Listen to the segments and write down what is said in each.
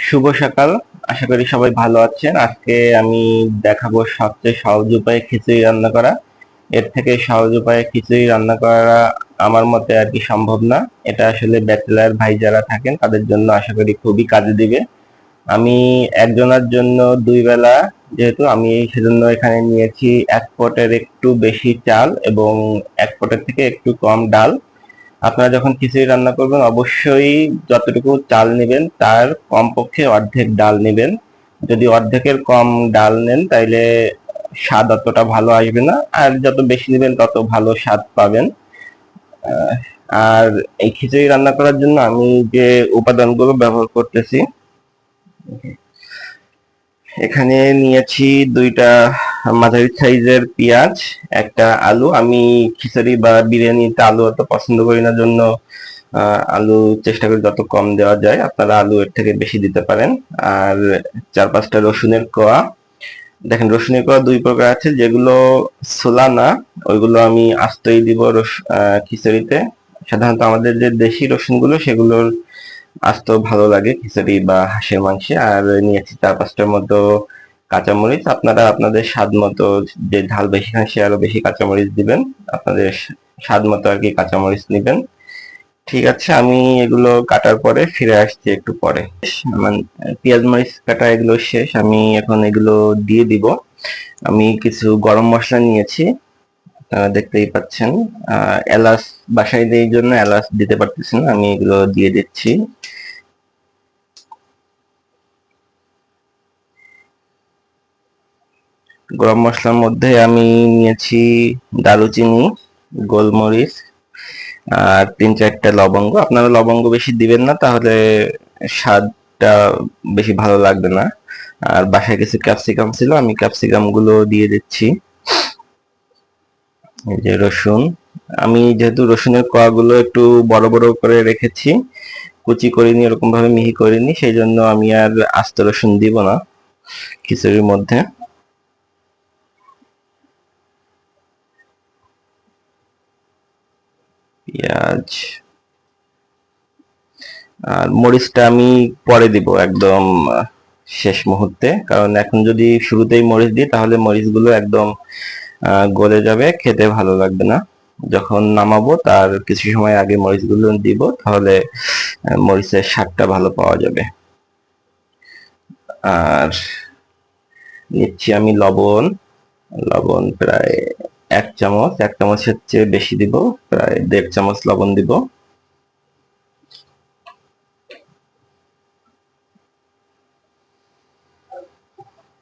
শুভ সকাল। আশা করি সবাই ভালো আছেন। আজকে আমি দেখাবো সবচেয়ে সহজ উপায়ে খিচুড়ি রান্না করা। এর থেকে সহজ উপায়ে খিচুড়ি রান্না করা আমার মতে আর কি সম্ভব না। এটা আসলে ব্যাচেলার ভাই যারা থাকেন তাদের জন্য আশা করি খুবই কাজে দিবে। আমি একজনের জন্য 2 বেলা, যেহেতু আমি সেজন্য এখানে নিয়েছি 1 পটের একটু বেশি চাল এবং 1 পটের থেকে একটু কম ডাল। আপনারা যখন খিচুড়ি রান্না করবেন অবশ্যই যতটুকু চাল নেবেন তার কমপক্ষে অর্ধেক ডাল নেবেন। যদি অর্ধেকের কম ডাল নেন তাইলে স্বাদ অতটা ভালো আসবে না, আর যত বেশি নেবেন তত ভালো স্বাদ পাবেন। আহ, আর এই খিচুড়ি রান্না করার জন্য আমি যে উপাদানগুলো ব্যবহার করতেছি, এখানে নিয়েছি 2টা মাঝারি সাইজের পেঁয়াজ, একটা আলু। আমি খিচুড়ি বা বিরিয়ানিতে আলু অত পছন্দ করি না, জন্য আলু চেষ্টা করি যত কম দেওয়া যায়। আপনারা আলু এর থেকে বেশি দিতে পারেন। আর 4-5টা রসুনের কোয়া। দেখেন, রসুনের কোয়া 2 প্রকার আছে, যেগুলো ছোলা না ওইগুলো আমি আস্তই দিব খিচুড়িতে। সাধারণত আমাদের যে দেশি রসুনগুলো সেগুলোর আস্ত ভালো লাগে খিচুড়ি বা হাঁসের মাংসে। আর নিয়েছি 4-5টার মতো কাঁচামরিচ। আপনারা আপনাদের স্বাদ মতো, যে ঝাল বেশি খান সে আরো বেশি কাঁচামরিচ দিবেন। আপনাদের স্বাদ মতো আর কি কাঁচামরিচ নিবেন। ঠিক আছে, আমি এগুলো কাটার পরে ফিরে আসছি একটু পরে। আমার পেঁয়াজ মরিচ কাটা এগুলো শেষ, আমি এখন এগুলো দিয়ে দিব। আমি কিছু গরম মশলা নিয়েছি, আপনারা দেখতেই পাচ্ছেন। এলাচ বাসায় নেই জন্য এলাচ দিতে পারতেছি না, আমি এগুলো দিয়ে দিচ্ছি। গরম মশলার মধ্যে আমি নিয়েছি দারুচিনি, গোলমরিচ, আর 3-4টা লবঙ্গ। আপনারা লবঙ্গ বেশি দিবেন না, তাহলে স্বাদটা বেশি ভালো লাগবে না। আর বাসায় কিছু ক্যাপসিকাম ছিল, আমি ক্যাপসিকাম গুলো দিয়ে দিচ্ছি। এই যে রসুন, আমি যেহেতু রসুনের কোয়াগুলো একটু বড় বড় করে রেখেছি, কুচি করিনি, এরকম ভাবে মিহি করিনি, সেই জন্য আমি আর আস্ত রসুন দিব না খিচুড়ির মধ্যে। পেঁয়াজ আর মরিচটা আমি পরে দিব, একদম শেষ মুহূর্তে, কারণ এখন যদি শুরুতেই মরিচ দিই তাহলে মরিচগুলো একদম গলে যাবে, খেতে ভালো লাগবে না। যখন নামাবো তার কিছু সময় আগে মরিচগুলো দিব, তাহলে মরিচের স্বাদটা ভালো পাওয়া যাবে। আর নিচ্ছি আমি লবণ। লবণ প্রায় 1 চামচ, 1 চামচের চেয়ে বেশি দিব, প্রায় 1.5 চামচ লবণ দিব।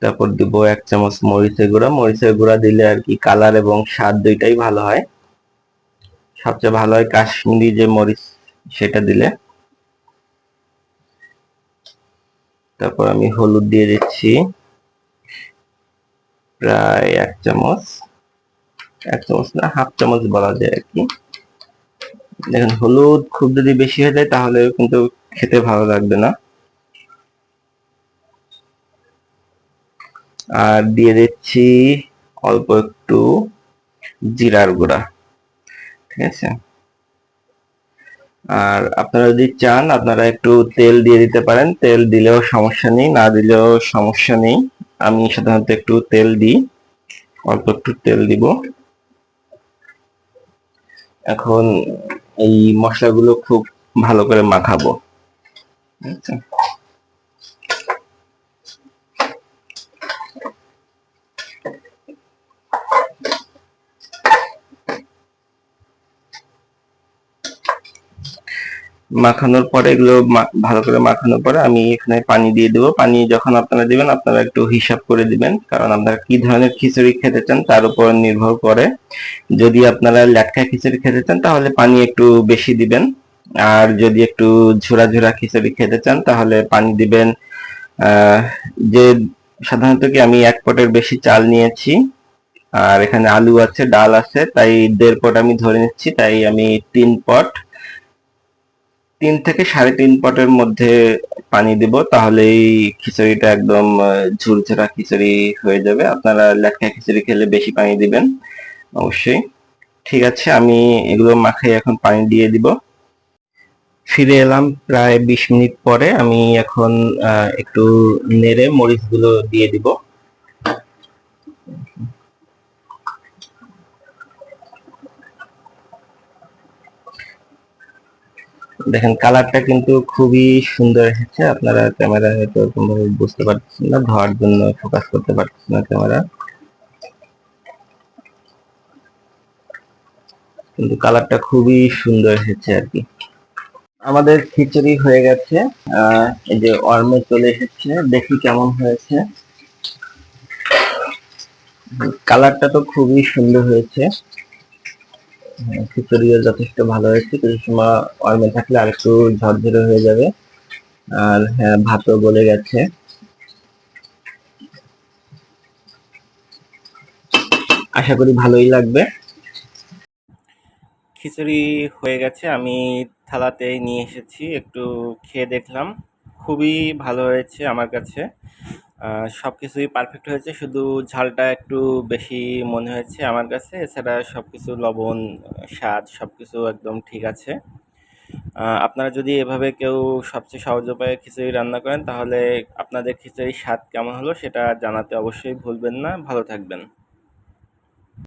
তারপর দিব 1 চামচ মরিচের গুঁড়া। মরিচের গুঁড়া দিলে আর কি কালার এবং স্বাদ দুইটাই ভালো হয়। সবচেয়ে ভালো হয় কাশ্মীরি যে মরিচ, সেটা দিলে। তারপর আমি হলুদ দিয়ে দিচ্ছি প্রায় 1 চামচ। 1 চামচ না, হাফ চামচ বলা যায় আর কি। দেখেন, হলুদ খুব যদি বেশি হয়ে যায় তাহলে কিন্তু খেতে ভালো লাগবে না। আর দিয়ে দিচ্ছি অল্প একটু জিরার গুঁড়া। ঠিক আছে, আর আপনারা যদি চান আপনারা একটু তেল দিয়ে দিতে পারেন, তেল দিলেও সমস্যা নেই, না দিলেও সমস্যা নেই। আমি সাধারণত একটু তেল দিই, অল্প একটু তেল দিব। এখন এই মশলাগুলো খুব ভালো করে মাখাবো। আচ্ছা, মাখানোর পরে এগুলো ভালো করে মাখানোর পরে আমি এখানে পানি দিয়ে দেবো। পানি যখন আপনারা দিবেন আপনারা একটু হিসাব করে দিবেন, কারণ আপনারা কি ধরনের খিচুড়ি খেতে চান তার উপর নির্ভর করে। যদি আপনারা ল্যাটকা খিচুড়ি খেতে চান তাহলে পানি একটু বেশি দিবেন, আর যদি একটু ঝুরা ঝুরা খিচুড়ি খেতে চান তাহলে পানি দিবেন আহ যে সাধারণত কি আমি 1 পটের বেশি চাল নিয়েছি, আর এখানে আলু আছে, ডাল আছে, তাই 1.5 পট আমি ধরে নিচ্ছি। তাই আমি 3 পট, 3 থেকে 3.5 পটের মধ্যে পানি দিব, তাহলেই খিচুড়িটা একদম ঝুরঝুরা খিচুড়ি হয়ে যাবে। আপনারা লেটকা খিচুড়ি খেলে বেশি পানি দিবেন অবশ্যই। ঠিক আছে, আমি এগুলো মাখাই এখন পানি দিয়ে দিব। ফিরে এলাম প্রায় 20 মিনিট পরে। আমি এখন একটু নেড়ে মরিচগুলো দিয়ে দিব। দেখেন কালারটা কিন্তু খুবই সুন্দর এসেছে। আপনারা ক্যামেরায় হয়তো কোনোভাবে বুঝতে পারছেন না, ধোয়ার জন্য ফোকাস করতে পারছেন না ক্যামেরা, কিন্তু কালারটা খুবই সুন্দর এসেছে আর কি। আমাদের খিচুড়ি হয়ে গেছে। এই যে ওয়ার্মে চলে এসেছে, দেখি কেমন হয়েছে। কালারটা তো খুবই সুন্দর হয়েছে। খিচুড়িও যথেষ্ট ভালো হয়েছে, কিছু সময় ওয়ার্মে থাকলে আর একটু ঝরঝরে হয়ে যাবে। আর হ্যাঁ, ভাতও গলে গেছে। আশা করি ভালোই লাগবে। খিচুড়ি হয়ে গেছে, আমি থালাতেই নিয়ে এসেছি, একটু খেয়ে দেখলাম। খুবই ভালো হয়েছে আমার কাছে। সবকিছুই পারফেক্ট হয়েছে, শুধু ঝালটা একটু বেশি মনে হয়েছে আমার কাছে। এছাড়া সবকিছু লবণ, স্বাদ সবকিছু একদম ঠিক আছে। আপনারা যদি এভাবে কেউ সবচেয়ে সহজ উপায়ে খিচুড়ি রান্না করেন, তাহলে আপনাদের খিচুড়ির স্বাদ কেমন হলো সেটা জানাতে অবশ্যই ভুলবেন না। ভালো থাকবেন।